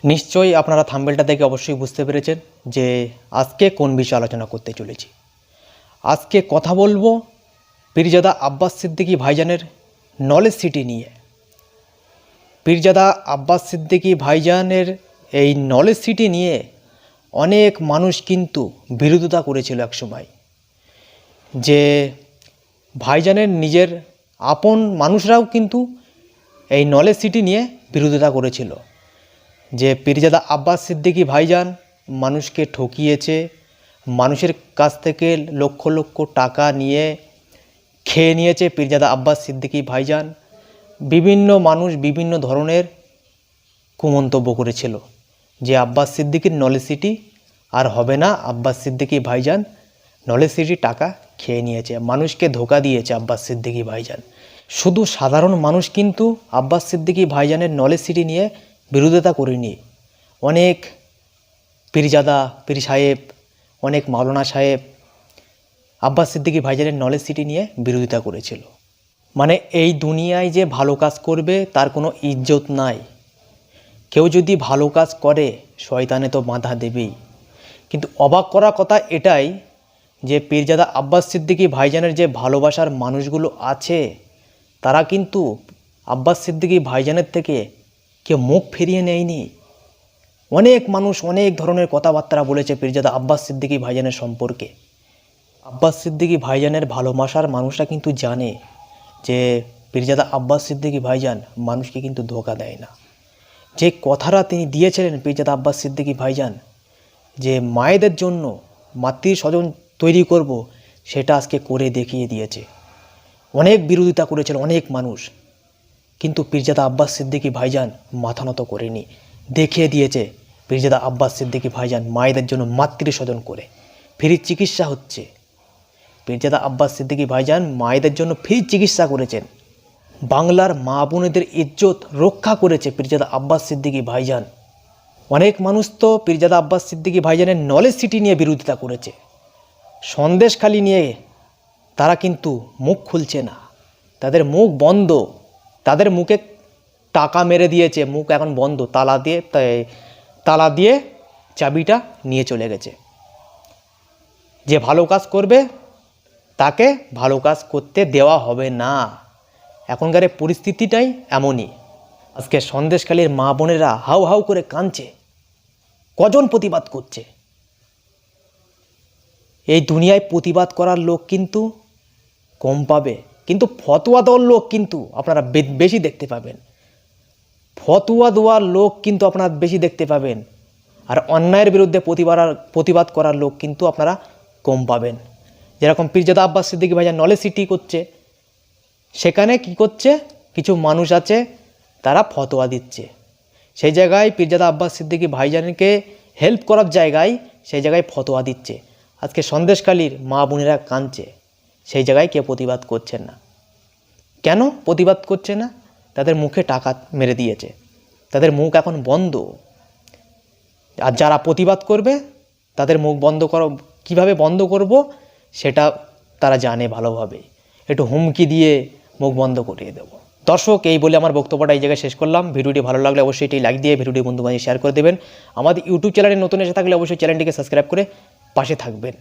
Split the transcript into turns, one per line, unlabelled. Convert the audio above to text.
নিশ্চয়ই আপনারা থাম্বনেলটা দেখে অবশ্যই বুঝতে পেরেছেন যে আজকে কোন বিষয়ে আলোচনা করতে চলেছি। আজকে কথা বলবো পীরজাদা আব্বাস সিদ্দিকী ভাইজানের নলেজ সিটি নিয়ে। পীরজাদা আব্বাস সিদ্দিকী ভাইজানের এই নলেজ সিটি নিয়ে অনেক মানুষ কিন্তু বিরোধিতা করেছিল একসময়, যে ভাইজানের নিজের আপন মানুষরাও কিন্তু এই নলেজ সিটি নিয়ে বিরোধিতা করেছিল যে পীরজাদা আব্বাস সিদ্দিকী ভাইজান মানুষকে ঠকিয়েছে, মানুষের কাছ থেকে লক্ষ লক্ষ টাকা নিয়ে খেয়ে নিয়েছে পীরজাদা আব্বাস সিদ্দিকী ভাইজান। বিভিন্ন মানুষ বিভিন্ন ধরনের কুমন্তব্য করেছিল যে আব্বাস সিদ্দিকীর নলেজ সিটি আর হবে না, আব্বাস সিদ্দিকী ভাইজান নলেজ সিটি টাকা খেয়ে নিয়েছে, মানুষকে ধোঁকা দিয়েছে আব্বাস সিদ্দিকী ভাইজান। শুধু সাধারণ মানুষ কিন্তু আব্বাস সিদ্দিকী ভাইজানের নলেজ সিটি নিয়ে বিরোধিতা করেনি। অনেক পীরজাদা, পীর সাহেব, অনেক মাওলানা সাহেব আব্বাস সিদ্দিকী ভাইজানের নলেজ সিটি নিয়ে বিরোধিতা করেছিল। মানে এই দুনিয়ায় যে ভালো কাজ করবে তার কোনো ইজ্জত নাই। কেউ যদি ভালো কাজ করে শয়তানে তো বাধা দেবেই। কিন্তু অবাক করা কথা এটাই যে পীরজাদা আব্বাস সিদ্দিকী ভাইজানের যে ভালোবাসার মানুষগুলো আছে তারা কিন্তু আব্বাস সিদ্দিকী ভাইজানের থেকে কেউ মুখ ফিরিয়ে নেয়নি। অনেক মানুষ অনেক ধরনের কথাবার্তা বলেছে পীরজাদা আব্বাস সিদ্দিকী ভাইজানের সম্পর্কে। আব্বাস সিদ্দিকী ভাইজানের ভালোবাসার মানুষরা কিন্তু জানে যে পীরজাদা আব্বাস সিদ্দিকী ভাইজান মানুষকে কিন্তু ধোঁকা দেয় না। যে কথাটা তিনি দিয়েছিলেন পীরজাদা আব্বাস সিদ্দিকী ভাইজান, যে মায়েদের জন্য মাতৃ স্বজন তৈরি করব, সেটা আজকে করে দেখিয়ে দিয়েছে। অনেক বিরোধিতা করেছিল অনেক মানুষ, কিন্তু পীরজাদা আব্বাস সিদ্দিকী ভাইজান মাথা নত করেনি। দেখিয়ে দিয়েছে পীরজাদা আব্বাস সিদ্দিকী ভাইজান মায়েদের জন্য মাতৃ স্বজন করে ফ্রি চিকিৎসা হচ্ছে। পীরজাদা আব্বাস সিদ্দিকী ভাইজান মায়েদের জন্য ফ্রি চিকিৎসা করেছেন। বাংলার মা বোনেদের ইজ্জত রক্ষা করেছে পীরজাদা আব্বাস সিদ্দিকী ভাইজান। অনেক মানুষ তো পীরজাদা আব্বাস সিদ্দিকী ভাইজানের নলেজ সিটি নিয়ে বিরোধিতা করেছে, সন্দেশখালি নিয়ে তারা কিন্তু মুখ খুলছে না, তাদের মুখ বন্ধ, তাদের মুখে টাকা মেরে দিয়েছে, মুখ এখন বন্ধ, তালা দিয়ে চাবিটা নিয়ে চলে গেছে। যে ভালো কাজ করবে তাকে ভালো কাজ করতে দেওয়া হবে না। এখনকার পরিস্থিতিটাই এমনই। আজকে সন্দেশখালীর মা বোনেরা হাউ হাউ করে কাঁদছে, কজন প্রতিবাদ করছে। এই দুনিয়ায় প্রতিবাদ করার লোক কিন্তু কম পাবে, কিন্তু ফতোয়া দেওয়ার লোক কিন্তু আপনারা বেশি দেখতে পাবেন। ফতোয়া দেওয়ার লোক কিন্তু আপনারা বেশি দেখতে পাবেন, আর অন্যায়ের বিরুদ্ধে প্রতিবাদ করার লোক কিন্তু আপনারা কম পাবেন। যেরকম পীরজাদা আব্বাস সিদ্দিকী ভাইজান নলেজ সিটি করছে, সেখানে কি করছে, কিছু মানুষ আছে তারা ফতোয়া দিচ্ছে। সেই জায়গায় পীরজাদা আব্বাস সিদ্দিকী ভাইজানকে হেল্প করার জায়গায় সেই জায়গায় ফতোয়া দিচ্ছে। আজকে সন্দেশখালীর মা বোনেরা কাঁদছে, সেই জায়গায় কেউ প্রতিবাদ করছেন না। কেন প্রতিবাদ করছে না? তাদের মুখে টাকা মেরে দিয়েছে, তাদের মুখ এখন বন্ধ। আর যারা প্রতিবাদ করবে তাদের মুখ বন্ধ কীভাবে বন্ধ করব সেটা তারা জানে ভালোভাবে। একটু হুমকি দিয়ে মুখ বন্ধ করিয়ে দেব। দর্শক, এই বলে আমার বক্তব্যটা এই জায়গায় শেষ করলাম। ভিডিওটি ভালো লাগলে অবশ্যই এটি লাইক দিয়ে ভিডিওটি বন্ধু বান্ধব শেয়ার করে দেবেন। আমাদের ইউটিউব চ্যানেলে নতুন এসে থাকলে অবশ্যই চ্যানেলটিকে সাবস্ক্রাইব করে পাশে থাকবেন।